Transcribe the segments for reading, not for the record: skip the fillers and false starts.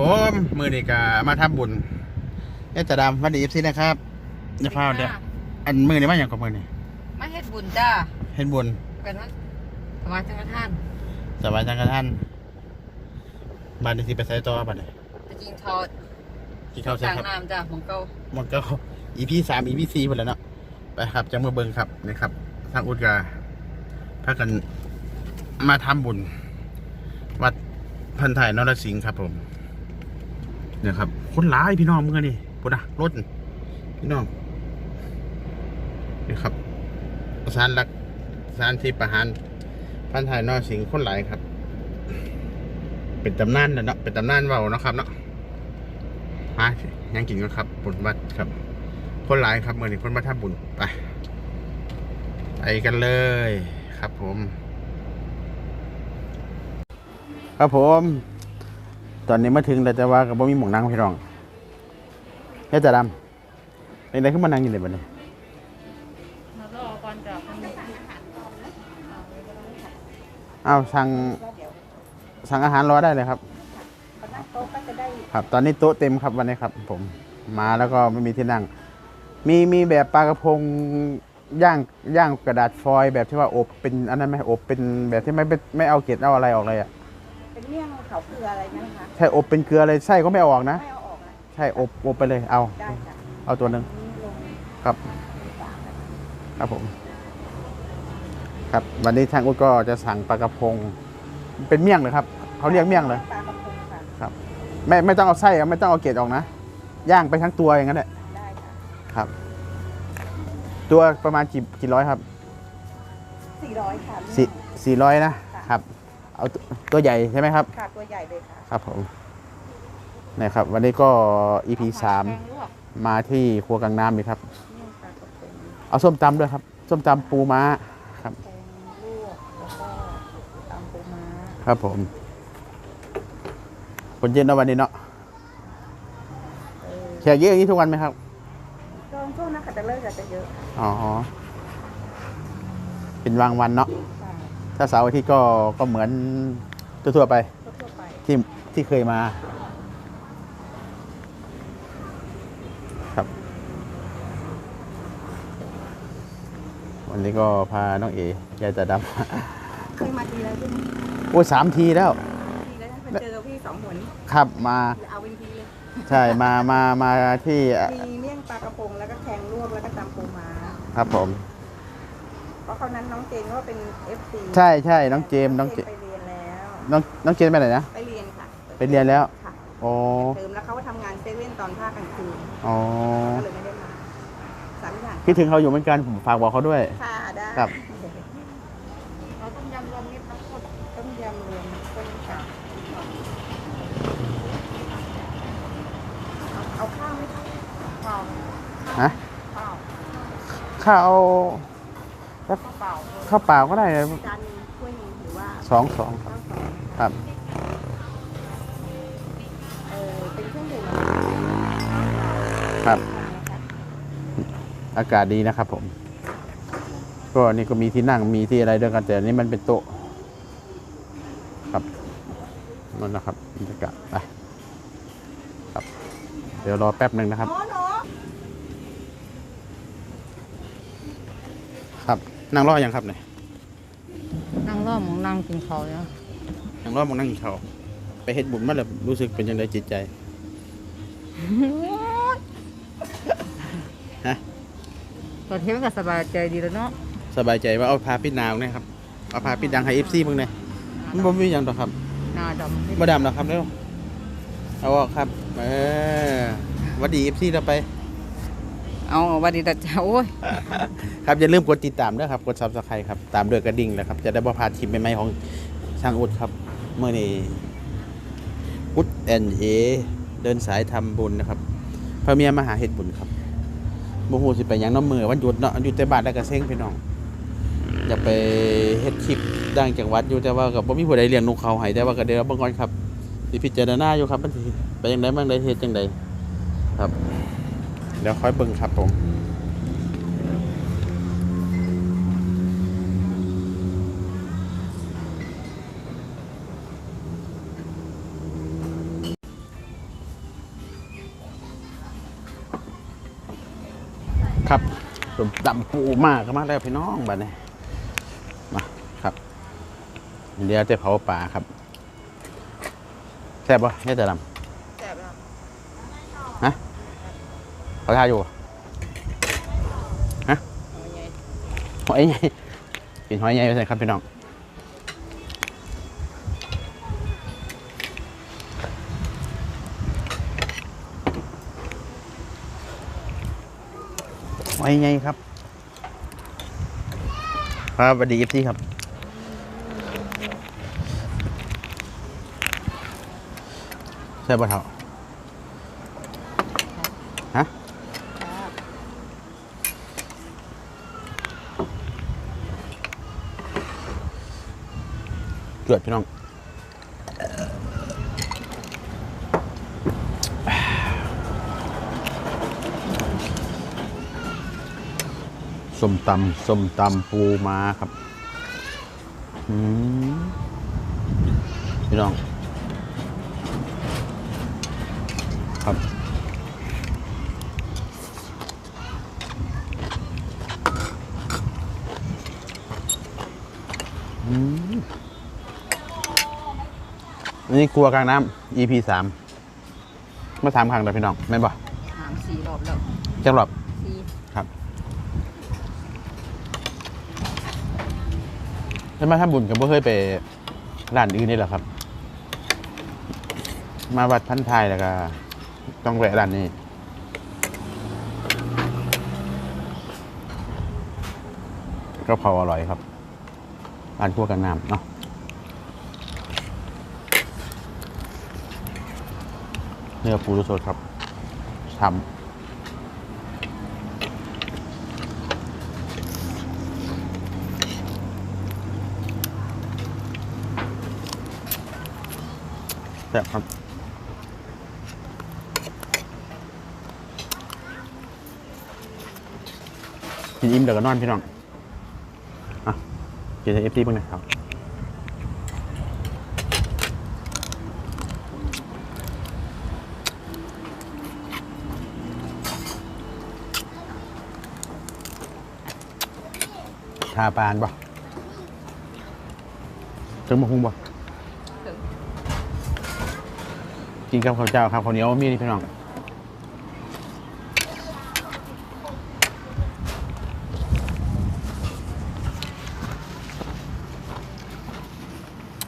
ผมมือนี่กะมาทำบุญจะดำวันดีเอฟซีนะครับจะพาเดี๋ยวอันมือนี่มาอย่างกับมือนี่มาเฮ็ดบุญจ้าเห็นบุญเป็นว่าสวัสดิ์ท่านสบายจังกระท่านบ้านที่ไปใส่ต่อบ้านไหนจะกินข้าวกินข้าวใส่ครับน้ำจ้าของเก่ามันก็EP3 EP4หมดแล้วเนาะไปครับจังมือเบิ้งครับนี่ครับทางอุดกาพากันมาทำบุญวัดพันถ่ายนรสิงห์ครับผมเนี่ยครับคนร้ายพี่น้องมึงนี่ปุ๊นะรถพี่น้องนี่ครับสารลักสารที่ประหารพันถ่ายนรสิงห์คนหลายครับเป็นตำนานนะเนาะเป็นตำนานเบาเนาะครับเนาะมายังกินกันครับบุญวัดครับคนหลายครับเมื่อนี้คนมาทำบุญไปกันเลยครับผมครับผมตอนนี้มาถึงแต่จะว่ากับบ่มีหมองนั่งพี่น้องเฮ้ยจ่าดำเป็นไรขึ้นมานั่งอยู่เลยบ้านี้เอาสั่งอาหารรอได้เลยครับครับตอนนี้โต๊ะเต็มครับวันนี้ครับผมมาแล้วก็ไม่มีที่นั่งมีแบบปลากระพงย่างกระดาษฟอยล์แบบที่ว่าอบเป็นอันนั้นไหมอบเป็นแบบที่ไม่เอาเกล็ดเอาอะไรออกเลยอ่ะเป็นเมี่ยงเขาเกลืออะไรนั่นคะใช่อบเป็นเกลือเลยไส้ก็ไม่เอาออกนะไม่เอาออกนะใช่อบไปเลยเอาตัวหนึ่งครับครับผมครับวันนี้ทางอุดก็จะสั่งปลากระพงเป็นเมี่ยงเลยครับเขาเรียกเมี่ยงเลยปลากระพงค่ะครับไม่ต้องเอาไส้ไม่ต้องเอาเกล็ดออกนะย่างไปทั้งตัวอย่างนั้นแหละได้ค่ะครับตัวประมาณกี่ร้อยครับ400ค่ะ400นะครับเอาตัวใหญ่ใช่ไหมครับค่ะตัวใหญ่เลยค่ะครับผมนะครับวันนี้ก็ EP3 มาที่ครัวกลางน้ำอีกครับเอาส้มตำด้วยครับส้มตำปูม้าครับแกงลวกแล้วก็ตำปูม้าครับผมคนเย็นเนาะวันนี้เนาะแขกเยอะอย่างนี้ทุกวันไหมครับช่วงนักขัตฤกษ์จะเยอะอ๋อเป็นบางวันเนาะถ้าเสาร์อาทิตย์ก็เหมือนทั่วไปที่เคยมาครับวันนี้ก็พาน้องเอ๋ยายตาดเคยมาทีแล้วใช่ไหมำโอ้3 ทีแล้วไปเจอพี่2 หนครับมาเอาเป็นทีเลยใช่มาที่มีเมี่ยงปลากระพงแล้วก็แกงลวกแล้วก็ตำปูม้าครับผมเพราะเขานั้นน้องเจนก็เป็น FC ใช่น้องเจมไปเรียนแล้วน้องเจมไปไหนนะไปเรียนค่ะไปเรียนแล้วค่ะโอ้เติมแล้วเขาก็ทำงานเซเว่นตอนภาคกลางคืนอ๋อก็เลยไม่ได้มา3 อย่างคิดถึงเขาอยู่เหมือนกันผมฝากบอกเขาด้วยค่ะได้ครับเราต้มยำรวมมิตรน้ำข้นต้มยำรวมข้นค่ะเอาข้าวไหมคะข้าวฮะข้าวเปล่าก็ได้จานนึงถ้วยนึงหรือว่า2ครับเป็นเครื่องดื่มครับอากาศดีนะครับผมก็นี่ก็มีที่นั่งมีที่อะไรด้วยกันแต่นี่มันเป็นโต๊ะครับนั่นนะครับบรรยากาศไปครับเดี๋ยวรอแป๊บหนึ่งนะครับครับนั่งรออย่างครับเนี่ยนั่งรอมองนั่งกินข้าวเนี่ยนั่งรอมองนั่งกินข้าวไปเฮ็ดบุญมาแล้วรู้สึกเป็นยังไงจิตใจฮะตอนเที่ยงก็สบายใจดีแล้วเนาะสบายใจว่าเอาพาปิดนาวนะครับเอาพาปิดดังให้ FC มึงเนี่ยมันบ่มีอย่างหรอกครับหน้าดำบ่ดำหรอกครับเร็วเอาออกครับวัดดี FC เราไปเอาวันดีแต่เจ้าโอ้ยครับอย่าลืมกดติดตามด้วยครับกด Subscribe ครับตามด้วยกระดิ่งนะครับจะได้บ่พลาดคลิปใหม่ๆของช่างอุดครับเมื่อนี้อุดแอนเอเดินสายทำบุญนะครับพระเมียมาหาเฮ็ดบุญครับบ่ฮู้สิไปหยังน้ำมือวันหยุดเนาะอยู่แต่บ้านได้ก็เซ็งพี่น้องอยากไปเฮ็ดคลิปดังจังหวัดอยู่แต่ว่าก็บ่มีผู้ใดเลี้ยงนกเขาให้แต่ว่าก็ได้รับบ่ก่อนครับสิพิจารณาอยู่ครับมันสิไปจังได๋บ้างได้เฮ็ดจังได๋ครับเดี๋ยวค่อยเบิ่งครับผม ครับสมตำปูมากมาแล้วพี่น้องบัดนี้มาครับเดี๋ยวจะเผาป่าครับแซ่บปะเนี่ยจะด แซ่บแล้ว ำฮะเขาทาอยู่ฮะ เอาไง หอยใหญ่กินหอยใหญ่ไปเลยครับพี่น้องหอยใหญ่ครับครับสวัสดีอีฟซี่ครับใช่ปะเท่าฮะเกิดพี่น้องส้มตำปูม้าครับพี่น้องครับอันนี้ครัวกลางน้ำ EP 3มาถามครั้งเดียวพี่น้องแม่นบ่ ถาม4 รอบแล้ว จังหวัด 4 ครับถ้ามาทำบุญก็บ่เคยไปร้านอื่นนี่แหละครับ มาวัดพันท้ายแล้วก็ต้องแวะร้านนี้ก็เผาอร่อยครับร้านครัวกลางน้ำเนาะเนื้อปูสดครับทำแซ่บครับกินอิ่มเดี๋ยวก็นอนพี่น้องอ่ะกินเอฟซีบ้างนะครับทาปานบ่ถึงมาคุ้งบ่กินกับข้าวเจ้าครับข้าวเหนียวมีนี่พี่น้อง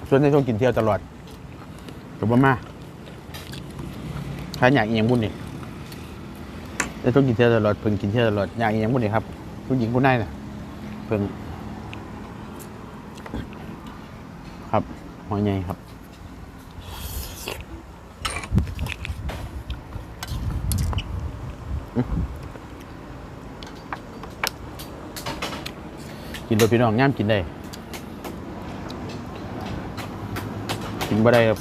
ส่วนในช่วงกินเที่ยวตลอดกับมาถ้าอยากอีกอย่างบุญนี่ในช่วงกินเที่ยวตลอดเพิ่งกินเที่ยวตลอดอยากอีกอย่างบุญนี่ครับผู้หญิงผู้นายน่ะเพิ่งครับหอยใหญ่ครับกินโดยพี่น้องย่ามกินได้กินบ่ได้ครับ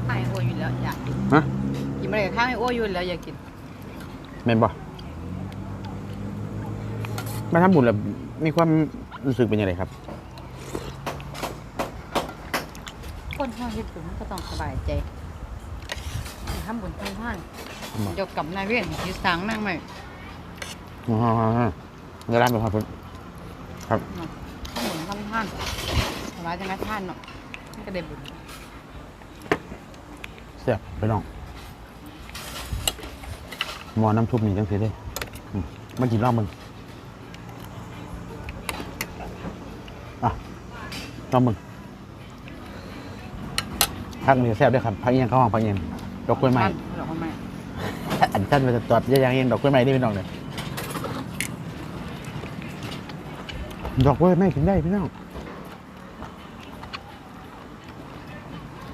ข้าวให้อ้วนอยู่แล้วอยากกิน ฮะ กินอะไรกับข้าวให้อ้วนอยู่แล้วอยากกิน แม่นบ่มาทำบุญแล้วมีความรู้สึกเป็นยังไงครับ คนทอดเฮ็ดบุญก็ต้องสบายใจทำบุญทำทานเดี๋ยวกับนายเวรที่สั่งนั่งใหม่ อ๋อเงินร้านเป็นครับคุณครับ ทำบุญทำทานสบายจังไงท่านเนาะก็ได้บุญ เสียบไปน้องหมอน้ำซุปนี่จังสิได้มากินรอบมึงอ่ะรอบมึงพักนี่แซ่บด้วยครับพักเอียงเข้าห้องพักเอียงดอกกล้วยไม้ ท่านดอกกล้วยไม้ อันท่านไปจอดยังเอียงดอกกล้วยไม้นี่พี่น้องเลยดอกกล้วยไม้กินได้พี่น้อง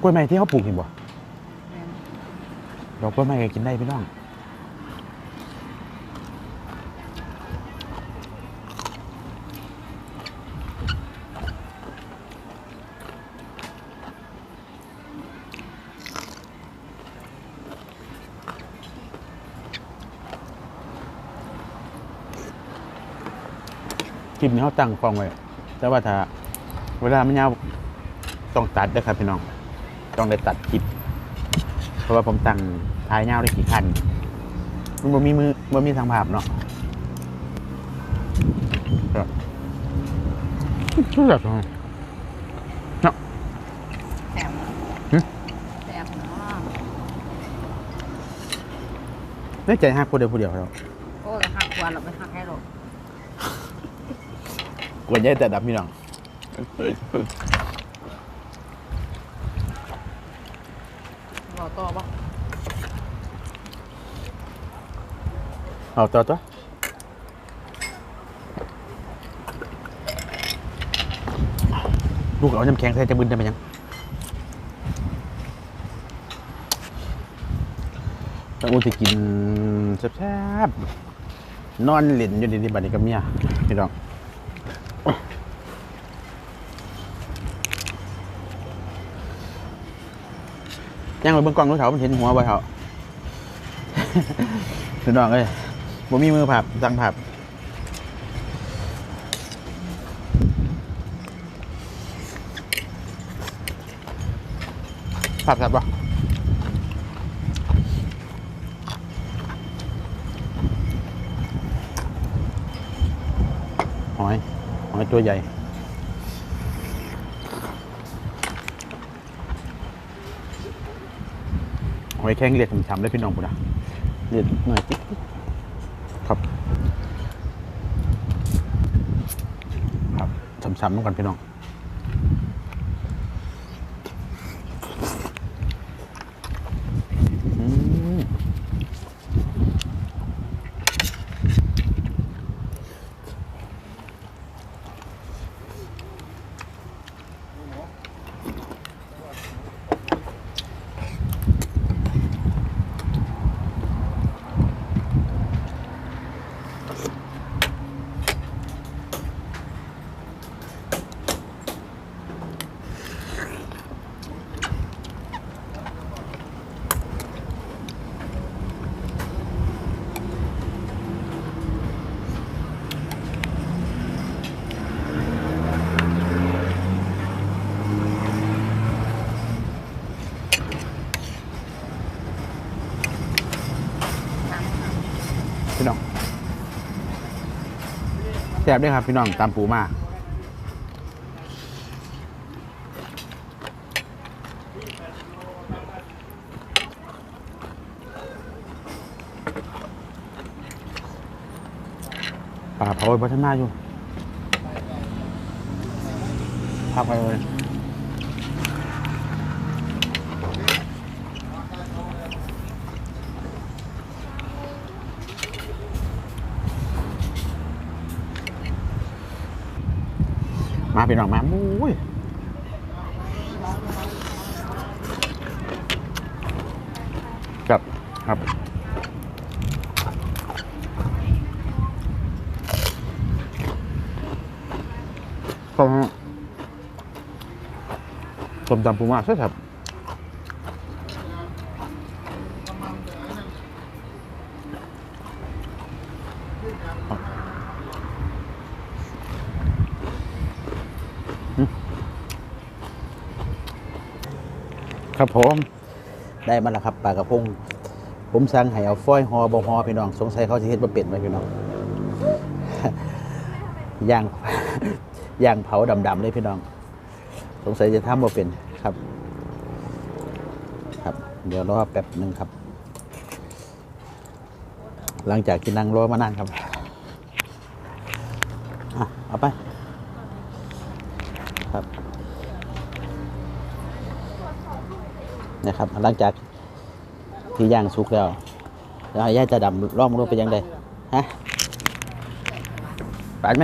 กล้วยไม้ที่เขาปลูกเห็นบ่ แม่น ดอกกล้วยไม้ก็กินได้พี่น้องคลิปนี้เขาตั้งกล้องไว้แต่ว่าถ้าเวลามันยาวต้องตัดด้วยครับพี่น้องต้องได้ตัดคลิปเพราะว่าผมตั้งท้ายยาวได้กี่คัน มันบ่มีมือบ่มีทางภาพเนาะครับแบบเนาะ แซ่บ หึ แซ่บเนาะ ได้ใจหักคนเดียวผู้เดียวเรา โอ้ยหักกว่าเราไปหักให้เรา กวนใหญ่แต่ดับพี่น้อง เราต่อปะ เอาตัวลูกเอาน้ำแข็งใส่จะบึนได้ไหมยังต้องอุติกินแซ่บๆนอนเล่นอยู่ในบ้านนี้กับเมียพี่น้องย่างไปเบิ่งกล้องดูเถามันเห็นหัวบ่เถา พี่น้องเอ้ยบ่มีมือผับสั่งผับผับสับปะหอยตัวใหญ่หอยแข้งเรียกช้ำๆเลยพี่น้องปุ๊ดะเรียกหน่อยจิ๊กครับครับช้ำๆต้องกันพี่น้องพี่น้องแซ่บด้วยครับพี่น้องตามปูมาปลาเผาพัฒนาอยู่พักไปเลยมาพี่น้องมามุ้ยครับต้มตำปูม้าใช่ครับครับผมได้มาแล้วครับปลากระพงผมสั่งให้เอาฟอยห่อบ่ห่อพี่น้องสงสัยเขาจะเฮ็ดบ่เป็นไหมพี่น้อง ย่าง ย่างเผาดำๆเลยพี่น้องสงสัยจะทำบ่เป็นครับครับเดี๋ยวรอแป๊บหนึ่งครับหลังจากที่นั่งรอมานานครับเอาไปครับนะครับหลังจากที่ย่างสุกแล้วย่าจะดำร่องลงไปยังไงฮะปาดไหม